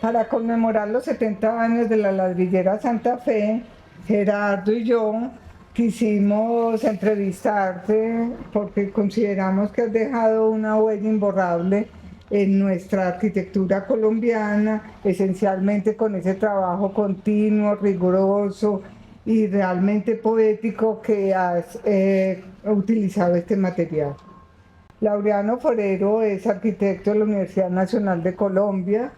Para conmemorar los 70 años de la ladrillera Santa Fe, Gerardo y yo quisimos entrevistarte porque consideramos que has dejado una huella imborrable en nuestra arquitectura colombiana, esencialmente con ese trabajo continuo, riguroso y realmente poético que has utilizado este material. Laureano Forero es arquitecto de la Universidad Nacional de Colombia,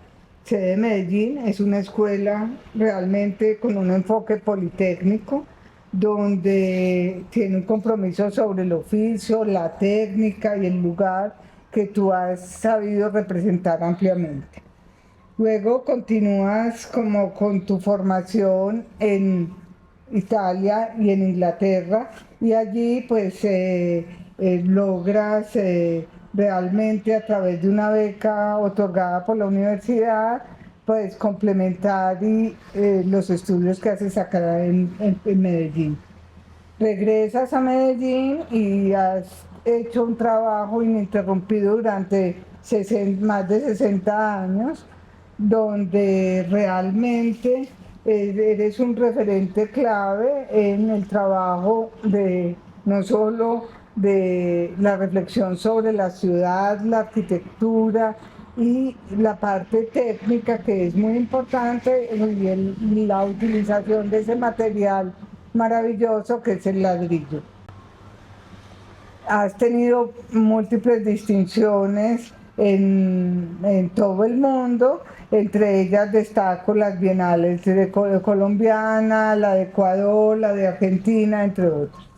sede de Medellín. Es una escuela realmente con un enfoque politécnico, donde tiene un compromiso sobre el oficio, la técnica y el lugar que tú has sabido representar ampliamente. Luego continúas como con tu formación en Italia y en Inglaterra, y allí pues logras realmente a través de una beca otorgada por la universidad pues complementar los estudios que haces acá en Medellín. Regresas a Medellín y has hecho un trabajo ininterrumpido durante más de 60 años, donde realmente eres un referente clave en el trabajo de no solo de la reflexión sobre la ciudad, la arquitectura y la parte técnica, que es muy importante, y la utilización de ese material maravilloso que es el ladrillo. Has tenido múltiples distinciones en todo el mundo, entre ellas destaco las bienales de colombiana, la de Ecuador, la de Argentina, entre otros.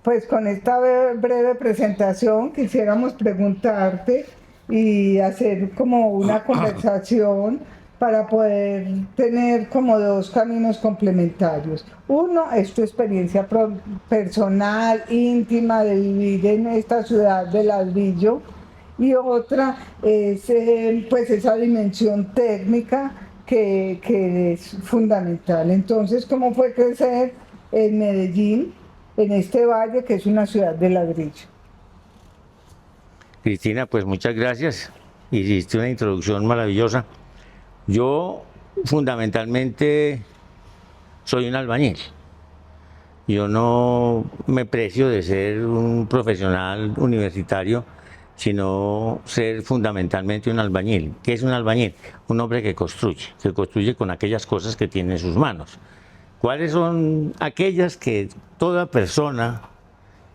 Pues con esta breve presentación quisiéramos preguntarte y hacer como una conversación para poder tener como dos caminos complementarios. Uno es tu experiencia personal, íntima, de vivir en esta ciudad de ladrillo, y otra es pues esa dimensión técnica que es fundamental. Entonces, ¿cómo fue crecer en Medellín, en este valle que es una ciudad de ladrillo? Cristina, pues muchas gracias. Hiciste una introducción maravillosa. Yo fundamentalmente soy un albañil. Yo no me precio de ser un profesional universitario, sino ser fundamentalmente un albañil. ¿Qué es un albañil? Un hombre que construye con aquellas cosas que tiene en sus manos. ¿Cuáles son aquellas que toda persona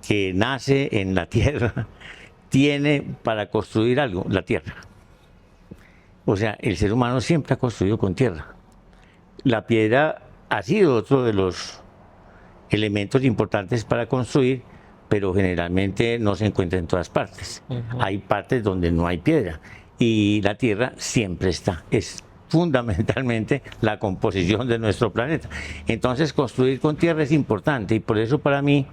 que nace en la tierra tiene para construir algo? La tierra. O sea, el ser humano siempre ha construido con tierra. La piedra ha sido otro de los elementos importantes para construir, pero generalmente no se encuentra en todas partes. Hay partes donde no hay piedra y la tierra siempre está. Es fundamentalmente la composición de nuestro planeta. Entonces, construir con tierra es importante y por eso para mí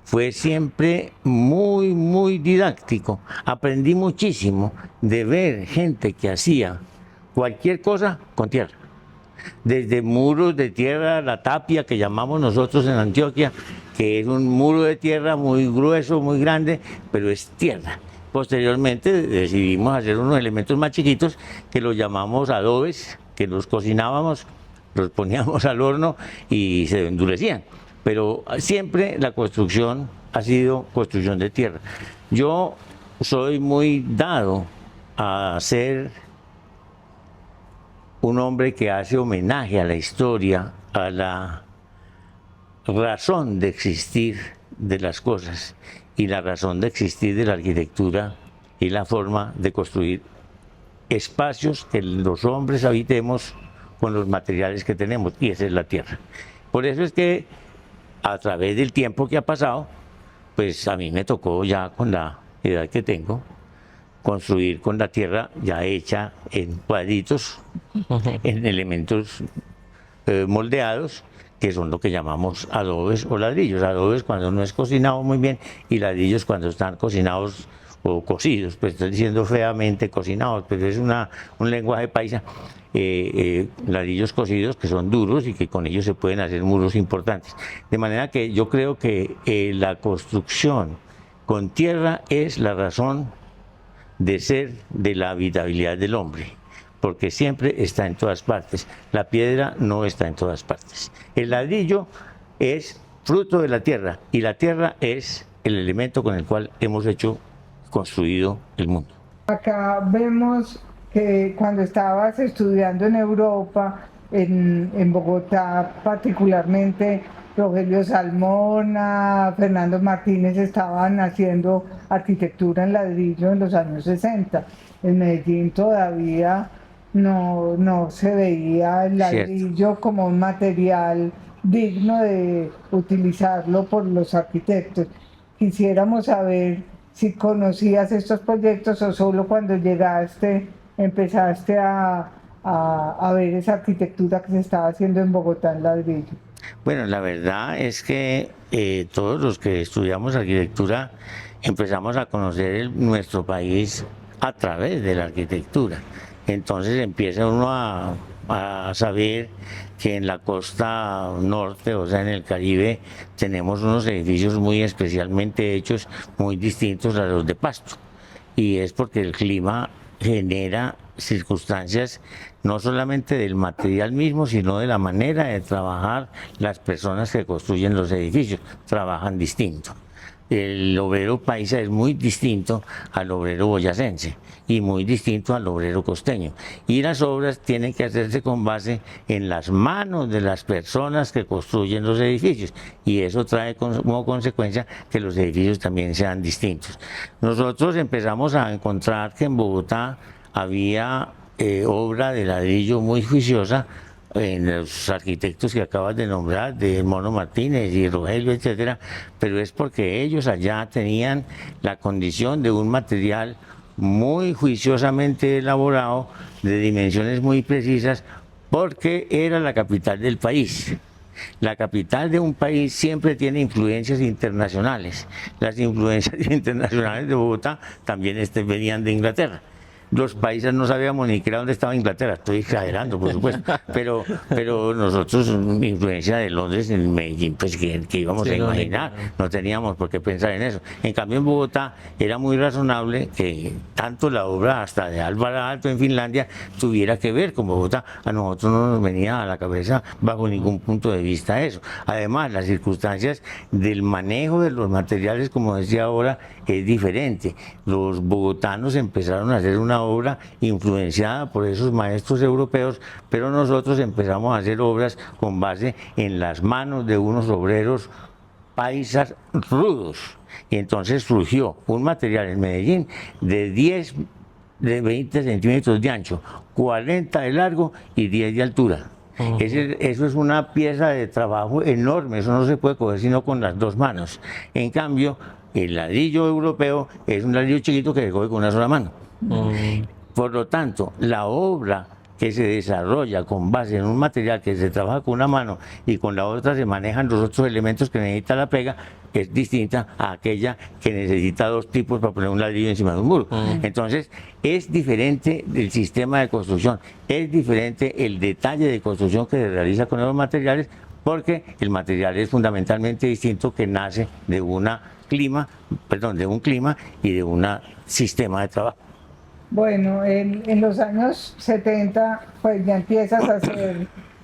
fue siempre muy didáctico. Aprendí muchísimo de ver gente que hacía cualquier cosa con tierra. Desde muros de tierra, la tapia que llamamos nosotros en Antioquia, que es un muro de tierra muy grueso, muy grande, pero es tierra. Posteriormente decidimos hacer unos elementos más chiquitos que los llamamos adobes, que los cocinábamos, los poníamos al horno y se endurecían. Pero siempre la construcción ha sido construcción de tierra. Yo soy muy dado a ser un hombre que hace homenaje a la historia, a la razón de existir de las cosas y la razón de existir de la arquitectura y la forma de construir espacios que los hombres habitemos con los materiales que tenemos, y esa es la tierra. Por eso es que a través del tiempo que ha pasado, pues a mí me tocó ya con la edad que tengo, construir con la tierra ya hecha en cuadritos, en elementos moldeados, que son lo que llamamos adobes o ladrillos. Adobes cuando no es cocinado muy bien y ladrillos cuando están cocinados o cocidos, pues estoy diciendo feamente cocinados, pero es un lenguaje paisa. Ladrillos cocidos que son duros y que con ellos se pueden hacer muros importantes. De manera que yo creo que la construcción con tierra es la razón de ser de la habitabilidad del hombre, porque siempre está en todas partes. La piedra no está en todas partes. El ladrillo es fruto de la tierra y la tierra es el elemento con el cual hemos construido el mundo. Acá vemos que cuando estabas estudiando en Europa, en Bogotá particularmente, Rogelio Salmona, Fernando Martínez estaban haciendo arquitectura en ladrillo en los años 60. En Medellín todavía no se veía el ladrillo Cierto. como un material digno de utilizarlo por los arquitectos. Quisiéramos saber si conocías estos proyectos o solo cuando llegaste empezaste a ver esa arquitectura que se estaba haciendo en Bogotá en ladrillo. Bueno, la verdad es que todos los que estudiamos arquitectura empezamos a conocer nuestro país a través de la arquitectura. Entonces empieza uno a saber que en la costa norte, o sea, en el Caribe, tenemos unos edificios muy especialmente hechos, muy distintos a los de Pasto. Y es porque el clima genera circunstancias no solamente del material mismo, sino de la manera de trabajar las personas que construyen los edificios. Trabajan distinto. El obrero paisa es muy distinto al obrero boyacense y muy distinto al obrero costeño. Y las obras tienen que hacerse con base en las manos de las personas que construyen los edificios. Y eso trae como consecuencia que los edificios también sean distintos. Nosotros empezamos a encontrar que en Bogotá había obra de ladrillo muy juiciosa en los arquitectos que acabas de nombrar, de Mono Martínez y Rogelio, etcétera, pero es porque ellos allá tenían la condición de un material muy juiciosamente elaborado, de dimensiones muy precisas, porque era la capital del país. La capital de un país siempre tiene influencias internacionales. Las influencias internacionales de Bogotá también venían de Inglaterra. Los países no sabíamos ni siquiera dónde estaba Inglaterra, estoy exagerando por supuesto, pero nosotros, influencia de Londres en Medellín, pues que íbamos a imaginar, no teníamos por qué pensar en eso. En cambio en Bogotá era muy razonable que tanto la obra hasta de Álvaro Aalto en Finlandia tuviera que ver con Bogotá. A nosotros no nos venía a la cabeza bajo ningún punto de vista eso. Además, las circunstancias del manejo de los materiales, como decía ahora, es diferente. Los bogotanos empezaron a hacer una obra influenciada por esos maestros europeos, pero nosotros empezamos a hacer obras con base en las manos de unos obreros paisas rudos. Y entonces surgió un material en Medellín de 20 centímetros de ancho, 40 de largo y 10 de altura. Eso es una pieza de trabajo enorme, eso no se puede coger sino con las dos manos. En cambio, el ladrillo europeo es un ladrillo chiquito que se coge con una sola mano. Por lo tanto, la obra que se desarrolla con base en un material que se trabaja con una mano y con la otra se manejan los otros elementos que necesita la pega, es distinta a aquella que necesita dos tipos para poner un ladrillo encima de un muro. Entonces, es diferente el sistema de construcción, es diferente el detalle de construcción que se realiza con los materiales, porque el material es fundamentalmente distinto, que nace de un clima y de un sistema de trabajo. Bueno, en los años 70, pues ya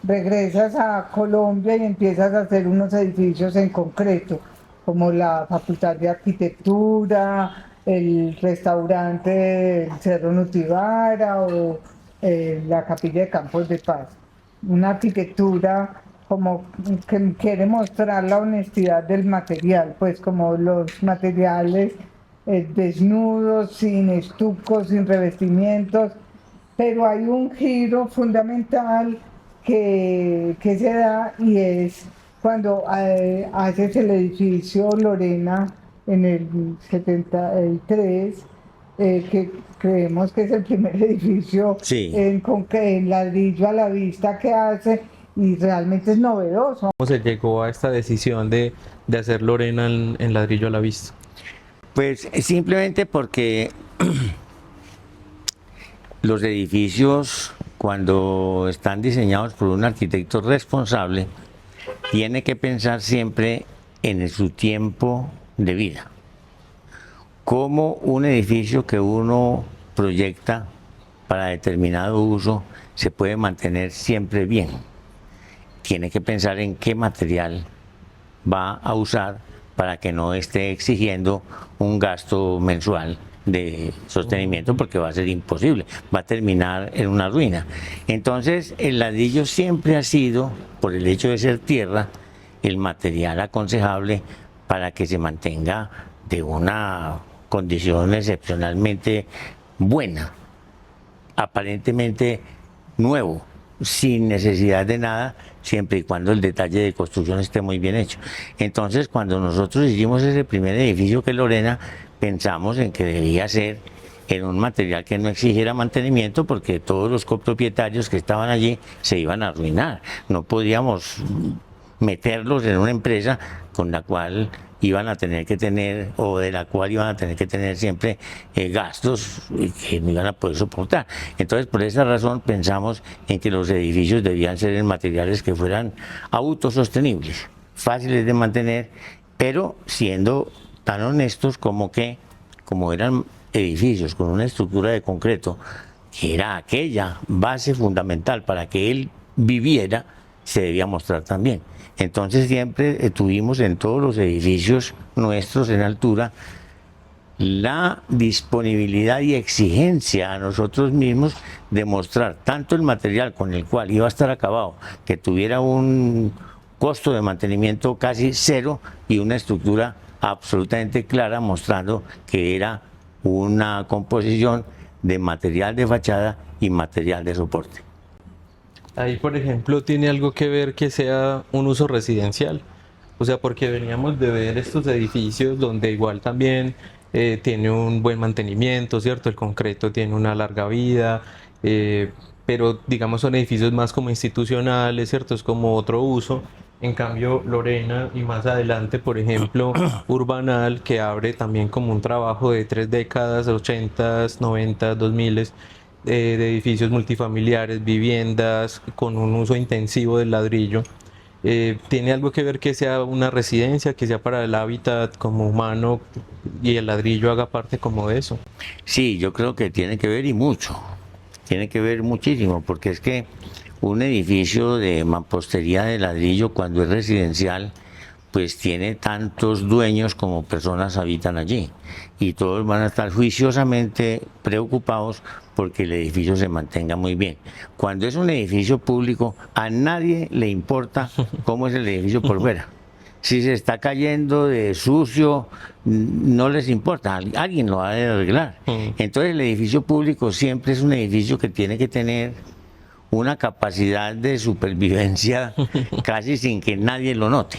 regresas a Colombia y empiezas a hacer unos edificios en concreto, como la Facultad de Arquitectura, el restaurante del Cerro Nutibara o la Capilla de Campos de Paz. Una arquitectura como que quiere mostrar la honestidad del material, pues como los materiales desnudos, sin estucos, sin revestimientos, pero hay un giro fundamental que se da, y es cuando haces el edificio Lorena en el 73, que creemos que es el primer edificio Sí. en ladrillo a la vista que hace, y realmente es novedoso. ¿Cómo se llegó a esta decisión de hacer Lorena en ladrillo a la vista? Pues simplemente porque los edificios, cuando están diseñados por un arquitecto responsable, tiene que pensar siempre en su tiempo de vida. Como un edificio que uno proyecta para determinado uso se puede mantener siempre bien. Tiene que pensar en qué material va a usar para que no esté exigiendo un gasto mensual de sostenimiento, porque va a ser imposible, va a terminar en una ruina. Entonces el ladrillo siempre ha sido, por el hecho de ser tierra, el material aconsejable para que se mantenga de una condición excepcionalmente buena, aparentemente nuevo, sin necesidad de nada, siempre y cuando el detalle de construcción esté muy bien hecho. Entonces, cuando nosotros hicimos ese primer edificio que es Lorena, pensamos en que debía ser en un material que no exigiera mantenimiento, porque todos los copropietarios que estaban allí se iban a arruinar. No podíamos meterlos en una empresa con la cual iban a tener que tener, o de la cual iban a tener que tener siempre gastos que no iban a poder soportar. Entonces, por esa razón pensamos en que los edificios debían ser en materiales que fueran autosostenibles, fáciles de mantener, pero siendo tan honestos como que, como eran edificios con una estructura de concreto, que era aquella base fundamental para que él viviera, se debía mostrar también. Entonces siempre tuvimos en todos los edificios nuestros en altura la disponibilidad y exigencia a nosotros mismos de mostrar tanto el material con el cual iba a estar acabado, que tuviera un costo de mantenimiento casi cero y una estructura absolutamente clara, mostrando que era una composición de material de fachada y material de soporte. Ahí, por ejemplo, tiene algo que ver que sea un uso residencial. O sea, porque veníamos de ver estos edificios donde igual también tiene un buen mantenimiento, ¿cierto? El concreto tiene una larga vida, pero digamos son edificios más como institucionales, ¿cierto? Es como otro uso. En cambio, Lorena y más adelante, por ejemplo, Urbanal, que abre también como un trabajo de 3 décadas, 80s, 90s, 2000s, de edificios multifamiliares, viviendas con un uso intensivo del ladrillo. ¿Tiene algo que ver que sea una residencia, que sea para el hábitat como humano y el ladrillo haga parte como de eso? Sí, yo creo que tiene que ver y mucho, tiene que ver muchísimo, porque es que un edificio de mampostería de ladrillo, cuando es residencial, pues tiene tantos dueños como personas habitan allí, y todos van a estar juiciosamente preocupados porque el edificio se mantenga muy bien. Cuando es un edificio público, a nadie le importa cómo es el edificio por fuera. Si se está cayendo de sucio, no les importa, alguien lo va a arreglar. Entonces el edificio público siempre es un edificio que tiene que tener una capacidad de supervivencia casi sin que nadie lo note,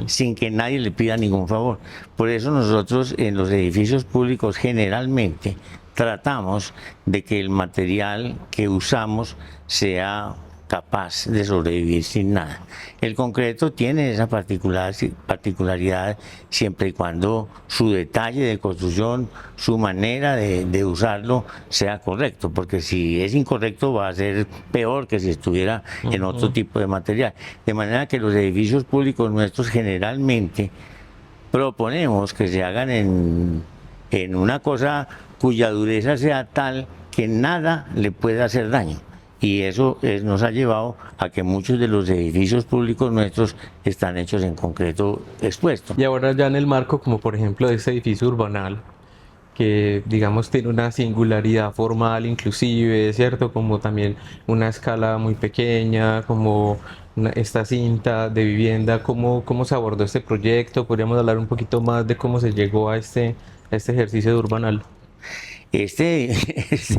sin que nadie le pida ningún favor. Por eso nosotros en los edificios públicos generalmente tratamos de que el material que usamos sea capaz de sobrevivir sin nada. El concreto tiene esa particularidad siempre y cuando su detalle de construcción, su manera de usarlo sea correcto, porque si es incorrecto va a ser peor que si estuviera en otro tipo de material. De manera que los edificios públicos nuestros generalmente proponemos que se hagan en una cosa cuya dureza sea tal que nada le pueda hacer daño. Y eso nos ha llevado a que muchos de los edificios públicos nuestros están hechos en concreto expuesto. Y ahora ya en el marco, como por ejemplo de este edificio Urbanal, que digamos tiene una singularidad formal inclusive, ¿cierto? Como también una escala muy pequeña, como esta cinta de vivienda. ¿Cómo se abordó este proyecto? ¿Podríamos hablar un poquito más de cómo se llegó a este ejercicio de Urbanal? Este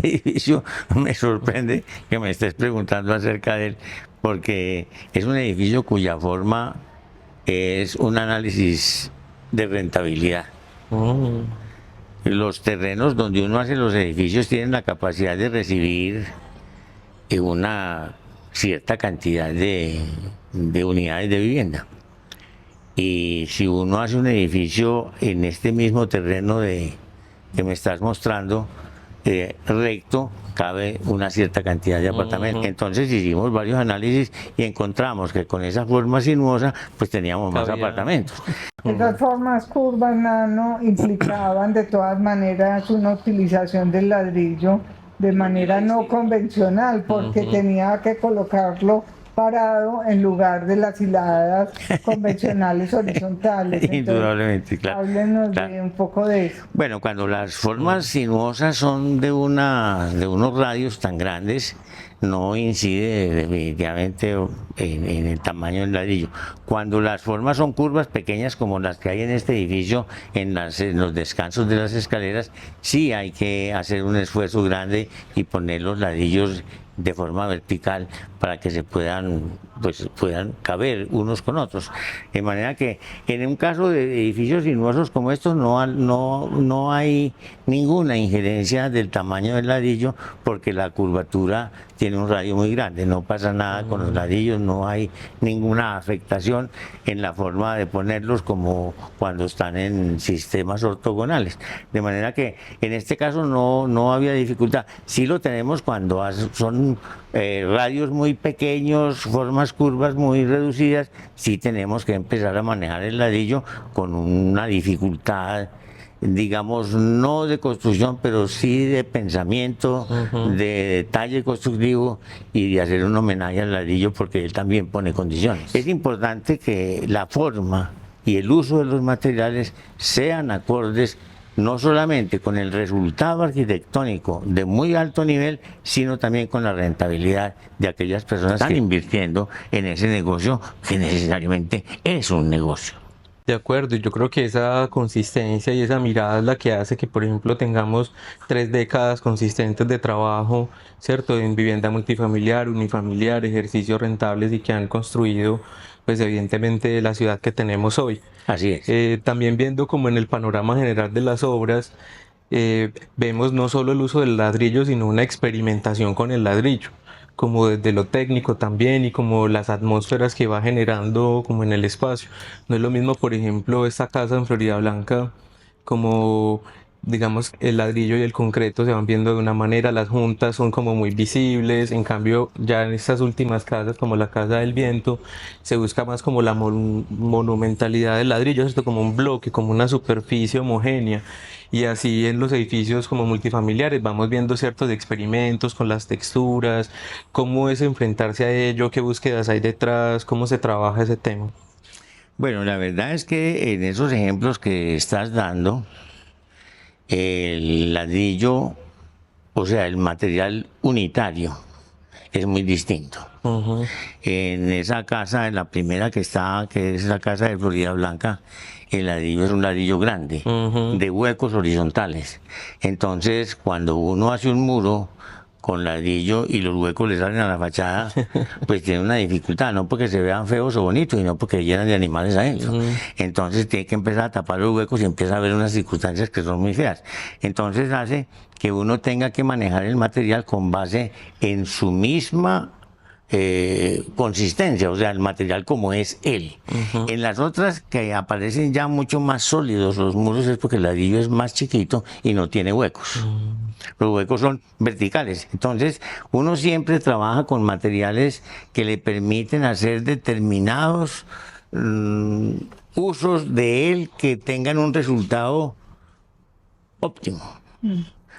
edificio me sorprende que me estés preguntando acerca de él, porque es un edificio cuya forma es un análisis de rentabilidad. Los terrenos donde uno hace los edificios tienen la capacidad de recibir una cierta cantidad de unidades de vivienda. Y si uno hace un edificio en este mismo terreno que me estás mostrando, recto, cabe una cierta cantidad de apartamentos. Entonces hicimos varios análisis y encontramos que con esa forma sinuosa pues teníamos más apartamentos. Esas formas curvas nano implicaban de todas maneras una utilización del ladrillo de manera no convencional, porque tenía que colocarlo parado en lugar de las hiladas convencionales horizontales. Entonces, Indudablemente, claro. háblenos Claro. de un poco de eso. Bueno, cuando las formas sinuosas son de unos radios tan grandes, no incide definitivamente en el tamaño del ladrillo. Cuando las formas son curvas pequeñas como las que hay en este edificio, en los descansos de las escaleras, sí hay que hacer un esfuerzo grande y poner los ladrillos de forma vertical para que se puedan caber unos con otros. De manera que en un caso de edificios sinuosos como estos no hay ninguna injerencia del tamaño del ladrillo, porque la curvatura tiene un radio muy grande, no pasa nada con los ladrillos, no hay ninguna afectación en la forma de ponerlos como cuando están en sistemas ortogonales. De manera que en este caso no había dificultad. Sí lo tenemos cuando son radios muy pequeños, formas curvas muy reducidas, sí tenemos que empezar a manejar el ladrillo con una dificultad, digamos, no de construcción, pero sí de pensamiento, de detalle constructivo y de hacer un homenaje al ladrillo, porque él también pone condiciones. Es importante que la forma y el uso de los materiales sean acordes no solamente con el resultado arquitectónico de muy alto nivel, sino también con la rentabilidad de aquellas personas que están invirtiendo en ese negocio, que necesariamente es un negocio. De acuerdo, y yo creo que esa consistencia y esa mirada es la que hace que, por ejemplo, tengamos 3 décadas consistentes de trabajo, ¿cierto? En vivienda multifamiliar, unifamiliar, ejercicios rentables y que han construido, pues evidentemente, la ciudad que tenemos hoy. Así es. También viendo como en el panorama general de las obras, vemos no solo el uso del ladrillo, sino una experimentación con el ladrillo, como desde lo técnico también y como las atmósferas que va generando como en el espacio. No es lo mismo, por ejemplo, esta casa en Florida Blanca, como digamos el ladrillo y el concreto se van viendo de una manera, las juntas son como muy visibles, en cambio ya en estas últimas casas como la Casa del Viento se busca más como la monumentalidad del ladrillo, esto como un bloque, como una superficie homogénea. Y así en los edificios como multifamiliares vamos viendo ciertos experimentos con las texturas, cómo es enfrentarse a ello, qué búsquedas hay detrás, cómo se trabaja ese tema. Bueno, la verdad es que en esos ejemplos que estás dando, el ladrillo, o sea, el material unitario, es muy distinto. En esa casa, en la primera que está, que es la casa de Florida Blanca, el ladrillo es un ladrillo grande, de huecos horizontales. Entonces, cuando uno hace un muro con ladrillo y los huecos le salen a la fachada, pues tiene una dificultad, no porque se vean feos o bonitos, sino porque llenan de animales adentro. Entonces tiene que empezar a tapar los huecos y empieza a haber unas circunstancias que son muy feas. Entonces hace que uno tenga que manejar el material con base en su misma consistencia, o sea, el material como es él. En las otras que aparecen ya mucho más sólidos los muros es porque el ladrillo es más chiquito y no tiene huecos. Los huecos son verticales. Entonces, uno siempre trabaja con materiales que le permiten hacer determinados usos de él que tengan un resultado óptimo.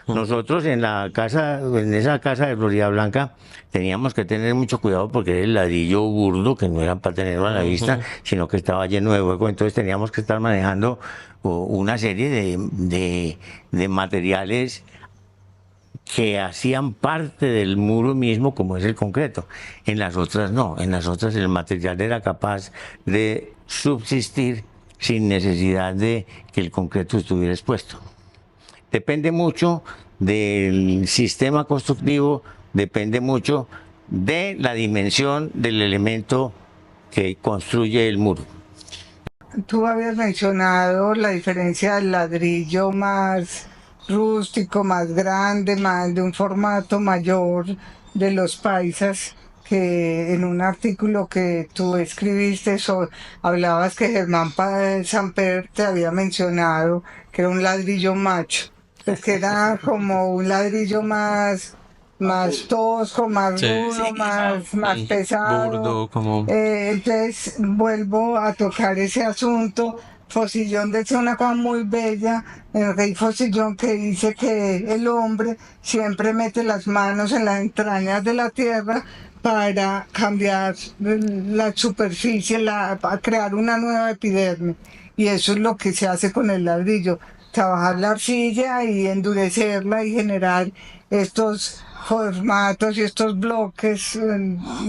Nosotros en esa casa de Florida Blanca teníamos que tener mucho cuidado porque era el ladrillo burdo, que no era para tenerlo a la vista, sino que estaba lleno de huecos. Entonces teníamos que estar manejando una serie de materiales que hacían parte del muro mismo, como es el concreto. En las otras no, en las otras el material era capaz de subsistir sin necesidad de que el concreto estuviera expuesto. Depende mucho del sistema constructivo, depende mucho de la dimensión del elemento que construye el muro. Tú habías mencionado la diferencia del ladrillo más rústico, más grande, más de un formato mayor de los paisas, que en un artículo que tú escribiste hablabas que Germán Samper te había mencionado que era un ladrillo macho, pues que era como un ladrillo más tosco, más rudo, más pesado. Burdo, como... Entonces vuelvo a tocar ese asunto Fosillón decía una cosa muy bella, el rey Fosillón, que dice que el hombre siempre mete las manos en las entrañas de la tierra para cambiar la superficie, para crear una nueva epidermis. Y eso es lo que se hace con el ladrillo, trabajar la arcilla y endurecerla y generar estos formatos y estos bloques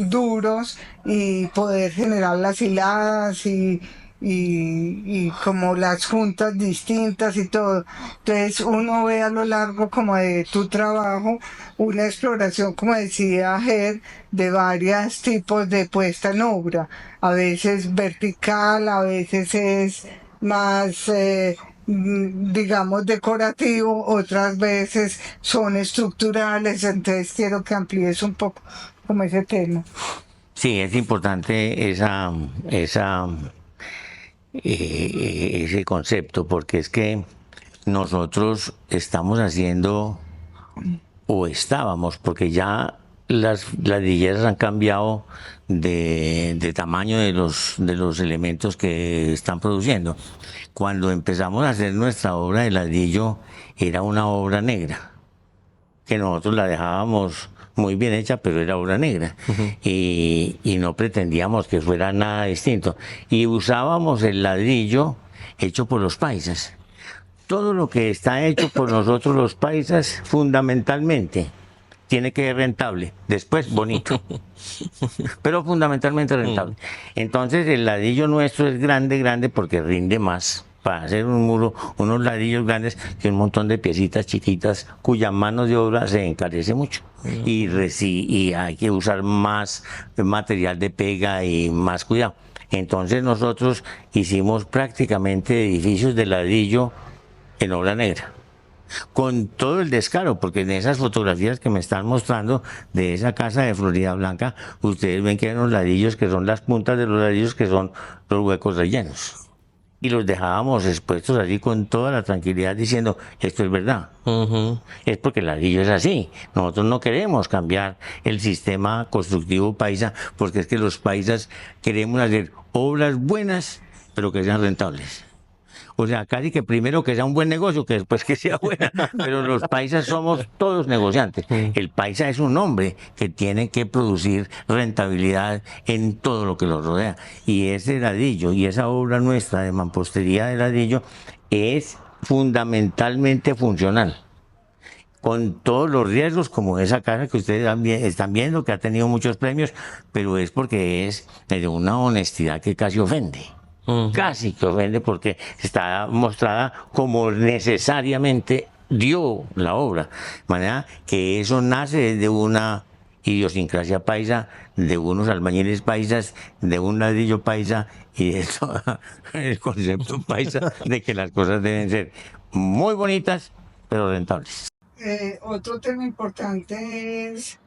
duros y poder generar las hiladas y como las juntas distintas y todo. Entonces uno ve a lo largo como de tu trabajo una exploración, como decía Ger, de varios tipos de puesta en obra. A veces vertical, a veces es más digamos decorativo, otras veces son estructurales, entonces quiero que amplíes un poco como ese tema. Sí, es importante ese concepto, porque es que nosotros estamos haciendo, o estábamos, porque ya las ladrilleras han cambiado de tamaño de los elementos que están produciendo. Cuando empezamos a hacer nuestra obra de ladrillo, era una obra negra, que nosotros la dejábamos muy bien hecha, pero era obra negra. Y no pretendíamos que fuera nada distinto. Y usábamos el ladrillo hecho por los paisas. Todo lo que está hecho por nosotros los paisas, fundamentalmente, tiene que ser rentable, después bonito, pero fundamentalmente rentable. Entonces el ladrillo nuestro es grande, grande, porque rinde más para hacer un muro, unos ladrillos grandes que un montón de piecitas chiquitas cuya mano de obra se encarece mucho. Y hay que usar más material de pega y más cuidado. Entonces nosotros hicimos prácticamente edificios de ladrillo en obra negra, con todo el descaro, porque en esas fotografías que me están mostrando de esa casa de Florida Blanca, ustedes ven que hay unos ladrillos que son las puntas de los ladrillos que son los huecos rellenos. Y los dejábamos expuestos allí con toda la tranquilidad diciendo, esto es verdad. Es porque el ladrillo es así. Nosotros no queremos cambiar el sistema constructivo paisa, porque es que los paisas queremos hacer obras buenas, pero que sean rentables. O sea, casi que primero que sea un buen negocio, que después que sea buena. Pero los paisas somos todos negociantes. El paisa es un hombre que tiene que producir rentabilidad en todo lo que lo rodea. Y ese ladrillo y esa obra nuestra de mampostería de ladrillo es fundamentalmente funcional, con todos los riesgos, como esa casa que ustedes están viendo, que ha tenido muchos premios, pero es porque es de una honestidad que casi ofende. Casi que ofende, porque está mostrada como necesariamente dio la obra. De manera que eso nace de una idiosincrasia paisa, de unos albañiles paisas, de un ladrillo paisa y de todo el concepto paisa de que las cosas deben ser muy bonitas, pero rentables. Otro tema importante es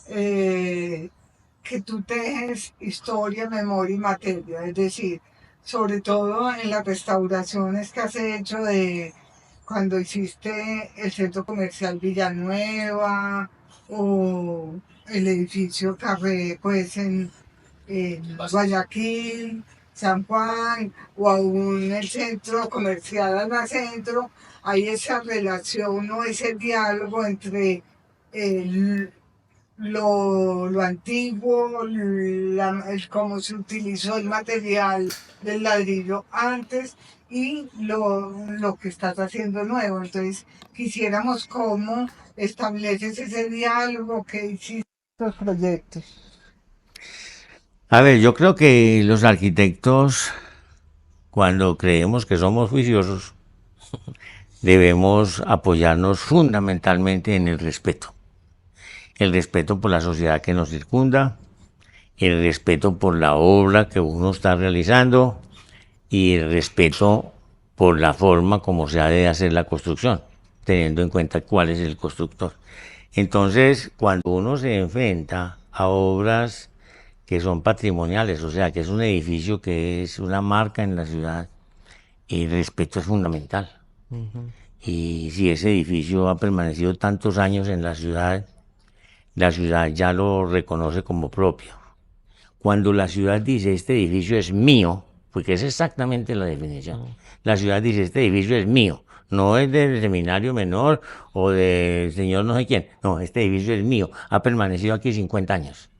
que tú tejes historia, memoria y materia, es decir, sobre todo en las restauraciones que has hecho de cuando hiciste el centro comercial Villanueva o el edificio Carré, pues en Guayaquil, San Juan, o aún el centro comercial Almacentro, hay esa relación o ese diálogo entre lo antiguo, cómo se utilizó el material del ladrillo antes y lo que estás haciendo nuevo. Entonces, quisiéramos cómo estableces ese diálogo que hiciste los proyectos. A ver, yo creo que los arquitectos, cuando creemos que somos juiciosos, debemos apoyarnos fundamentalmente en el respeto. El respeto por la sociedad que nos circunda, el respeto por la obra que uno está realizando y el respeto por la forma como se ha de hacer la construcción, teniendo en cuenta cuál es el constructor. Entonces, cuando uno se enfrenta a obras que son patrimoniales, o sea, que es un edificio que es una marca en la ciudad, el respeto es fundamental. Y si ese edificio ha permanecido tantos años en la ciudad ya lo reconoce como propio. Cuando la ciudad dice, este edificio es mío, porque es exactamente la definición. La ciudad dice, este edificio es mío, no es del seminario menor o del señor no sé quién, no, este edificio es mío, ha permanecido aquí 50 años.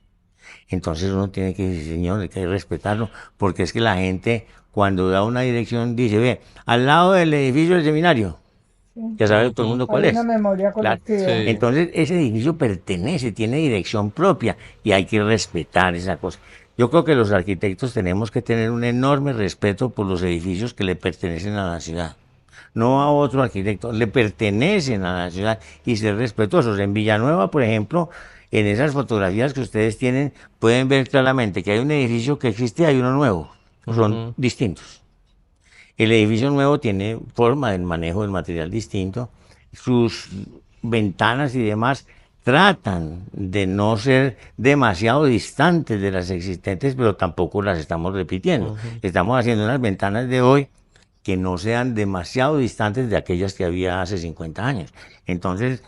Entonces uno tiene que decir, señor, hay que respetarlo, porque es que la gente cuando da una dirección dice, ve, al lado del edificio del seminario, Sí. ya sabe todo el mundo cuál Hay una es. memoria Claro. colectiva. Sí. Entonces ese edificio pertenece, tiene dirección propia y hay que respetar esa cosa. Yo creo que los arquitectos tenemos que tener un enorme respeto por los edificios que le pertenecen a la ciudad. No a otro arquitecto, le pertenecen a la ciudad y ser respetuosos. En Villanueva, por ejemplo, en esas fotografías que ustedes tienen, pueden ver claramente que hay un edificio que existe y hay uno nuevo. Son Ujú. distintos. El edificio nuevo tiene forma de manejo del material distinto, sus ventanas y demás tratan de no ser demasiado distantes de las existentes, pero tampoco las estamos repitiendo. Ujú. Estamos haciendo unas ventanas de hoy que no sean demasiado distantes de aquellas que había hace 50 años. Entonces,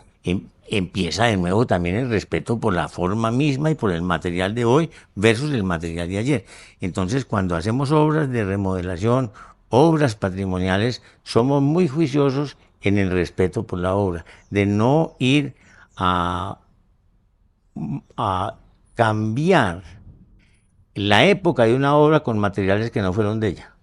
empieza de nuevo también el respeto por la forma misma y por el material de hoy versus el material de ayer. Entonces, cuando hacemos obras de remodelación, obras patrimoniales, somos muy juiciosos en el respeto por la obra, de no ir a, a cambiar la época de una obra con materiales que no fueron de ella,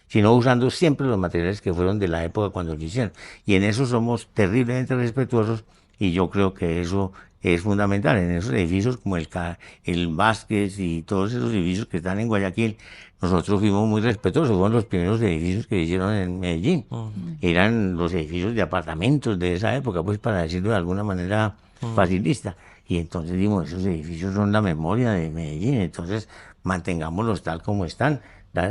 sino usando siempre los materiales que fueron de la época cuando lo hicieron. Y en eso somos terriblemente respetuosos y yo creo que eso es fundamental. En esos edificios como el Vázquez y todos esos edificios que están en Guayaquil, nosotros fuimos muy respetuosos, fueron los primeros edificios que hicieron en Medellín. Ujú. Eran los edificios de apartamentos de esa época, pues para decirlo de alguna manera facilista. Y entonces dimos, esos edificios son la memoria de Medellín, entonces mantengámoslos tal como están,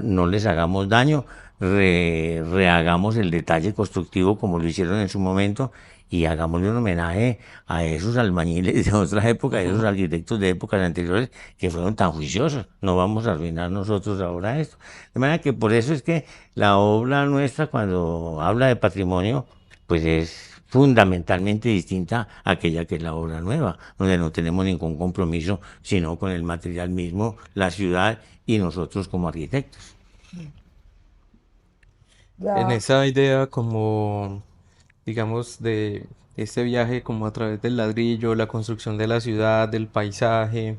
no les hagamos daño, rehagamos el detalle constructivo como lo hicieron en su momento y hagámosle un homenaje a esos albañiles de otras épocas, a esos arquitectos de épocas anteriores que fueron tan juiciosos. No vamos a arruinar nosotros ahora esto. De manera que por eso es que la obra nuestra, cuando habla de patrimonio, pues es fundamentalmente distinta a aquella que es la obra nueva, donde no tenemos ningún compromiso sino con el material mismo, la ciudad y nosotros como arquitectos. En Ya, esa idea como, digamos, de este viaje como a través del ladrillo, la construcción de la ciudad, del paisaje,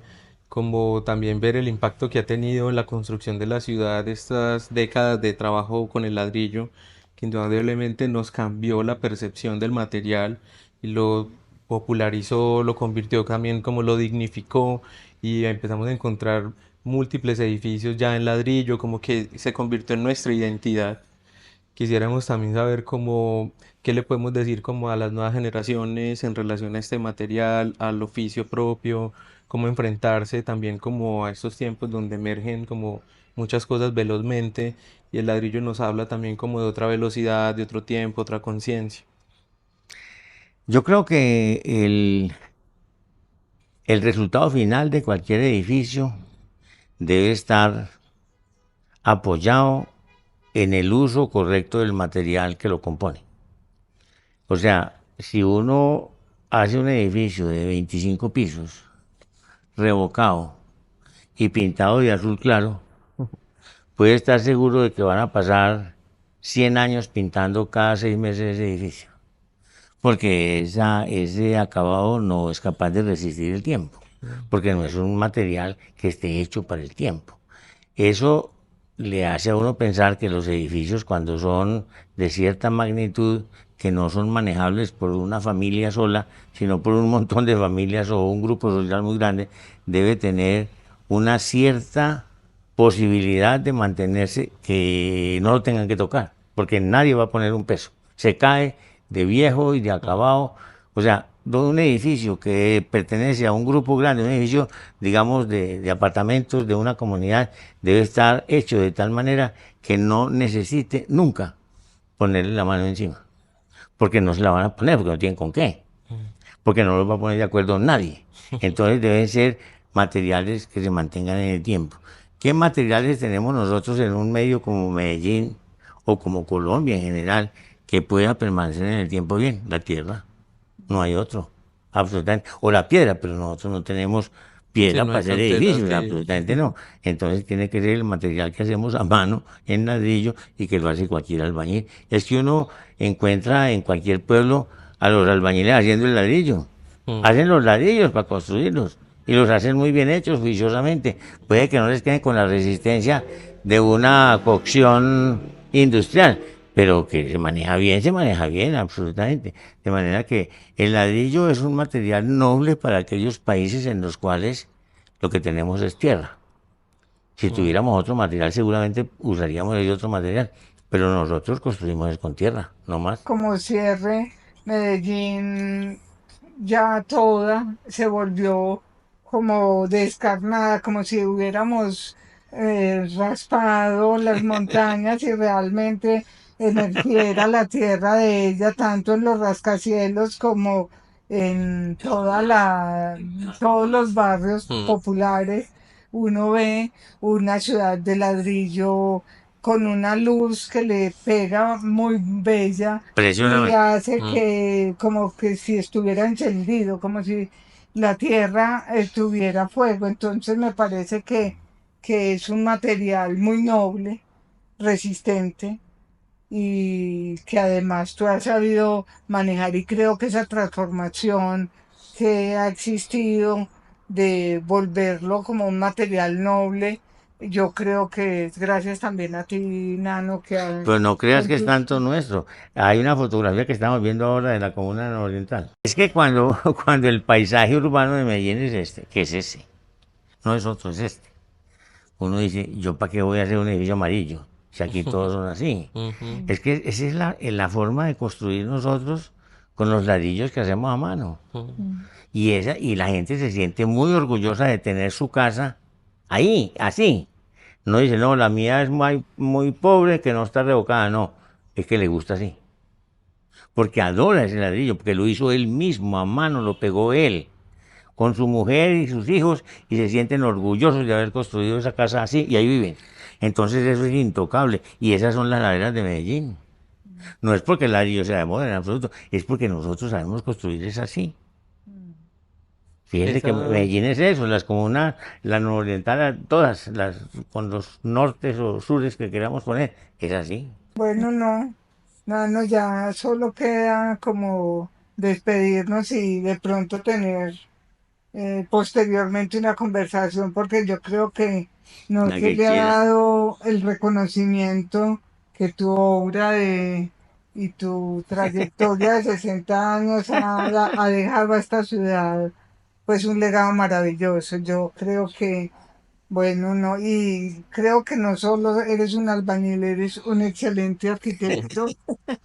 como también ver el impacto que ha tenido en la construcción de la ciudad estas décadas de trabajo con el ladrillo, que indudablemente nos cambió la percepción del material y lo popularizó, lo convirtió también como lo dignificó y empezamos a encontrar múltiples edificios ya en ladrillo, como que se convirtió en nuestra identidad. Quisiéramos también saber cómo, qué le podemos decir como a las nuevas generaciones en relación a este material, al oficio propio, cómo enfrentarse también como a estos tiempos donde emergen como muchas cosas velozmente y el ladrillo nos habla también como de otra velocidad, de otro tiempo, otra conciencia. Yo creo que el resultado final de cualquier edificio debe estar apoyado en el uso correcto del material que lo compone. O sea, si uno hace un edificio de 25 pisos, revocado y pintado de azul claro, puede estar seguro de que van a pasar 100 años pintando cada 6 meses ese edificio, porque ese acabado no es capaz de resistir el tiempo, porque no es un material que esté hecho para el tiempo. Eso le hace a uno pensar que los edificios, cuando son de cierta magnitud, que no son manejables por una familia sola, sino por un montón de familias o un grupo social muy grande, debe tener una cierta posibilidad de mantenerse, que no lo tengan que tocar, porque nadie va a poner un peso. Se cae de viejo y de acabado. O sea, un edificio que pertenece a un grupo grande, un edificio, digamos, de apartamentos de una comunidad, debe estar hecho de tal manera que no necesite nunca ponerle la mano encima, porque no se la van a poner, porque no tienen con qué, porque no los va a poner de acuerdo nadie. Entonces deben ser materiales que se mantengan en el tiempo. ¿Qué materiales tenemos nosotros en un medio como Medellín o como Colombia en general que pueda permanecer en el tiempo bien? La tierra, no hay otro, absolutamente. O la piedra, pero nosotros no tenemos piedra Sí, no para hay hacer cantera, edificios, sí. absolutamente no. Entonces tiene que ser el material que hacemos a mano en ladrillo y que lo hace cualquier albañil. Es que uno encuentra en cualquier pueblo a los albañiles haciendo el ladrillo. Mm. Hacen los ladrillos para construirlos y los hacen muy bien hechos, juiciosamente. Puede que no les queden con la resistencia de una cocción industrial, pero que se maneja bien, absolutamente. De manera que el ladrillo es un material noble para aquellos países en los cuales lo que tenemos es tierra. Si tuviéramos otro material, seguramente usaríamos ese otro material, pero nosotros construimos es con tierra, no más. Como cierre, Medellín ya toda se volvió como descarnada, como si hubiéramos raspado las montañas y realmente emergiera la tierra de ella, tanto en los rascacielos como en todos los barrios Mm. populares. Uno ve una ciudad de ladrillo con una luz que le pega muy bella y Precisamente. hace que como que si estuviera encendido, como si la tierra tuviera fuego. Entonces me parece que es un material muy noble, resistente y que además tú has sabido manejar y creo que esa transformación que ha existido de volverlo como un material noble, yo creo que es gracias también a ti, Nano, Pero no creas con que es tus... tanto nuestro. Hay una fotografía que estamos viendo ahora de la comuna oriental. Es que cuando, cuando el paisaje urbano de Medellín es este, que es ese, no es otro, es este. Uno dice, ¿yo para qué voy a hacer un edificio amarillo? Si aquí todos son así. Ujú. Es que esa es la forma de construir nosotros con los ladrillos que hacemos a mano. Ujú. Y la gente se siente muy orgullosa de tener su casa ahí, así. No dice, no, la mía es muy, muy pobre, que no está revocada. No, es que le gusta así. Porque adora ese ladrillo, porque lo hizo él mismo, a mano, lo pegó él, con su mujer y sus hijos, y se sienten orgullosos de haber construido esa casa así, y ahí viven. Entonces eso es intocable, y esas son las laderas de Medellín. No es porque el ladrillo sea de moda en absoluto, es porque nosotros sabemos construir es así. Fíjense que Esa, Medellín es eso, las comunas, la nororiental, todas, las con los nortes o sures que queramos poner, es así. Bueno, no, no, ya solo queda como despedirnos y de pronto tener posteriormente una conversación, porque yo creo que no La se que le ha quiera. dado el reconocimiento que tu obra y tu trayectoria de 60 años ha dejado a esta ciudad, pues un legado maravilloso. Yo creo que bueno, no, y creo que no solo eres un albañil, eres un excelente arquitecto,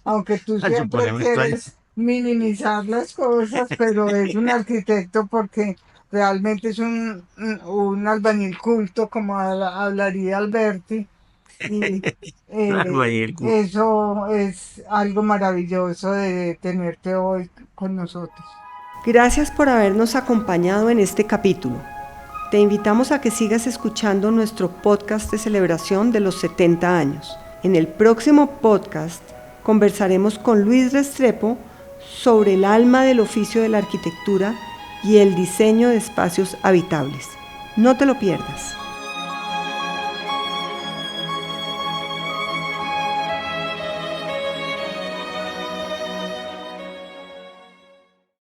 aunque tú Al siempre suponerme esto ahí. quieres minimizar las cosas, pero es un arquitecto porque realmente es un albañil culto, como hablaría Alberti, y Albañil. eso es algo maravilloso de tenerte hoy con nosotros. Gracias por habernos acompañado en este capítulo. Te invitamos a que sigas escuchando nuestro podcast de celebración de los 70 años. En el próximo podcast conversaremos con Luis Restrepo sobre el alma del oficio de la arquitectura y el diseño de espacios habitables. No te lo pierdas.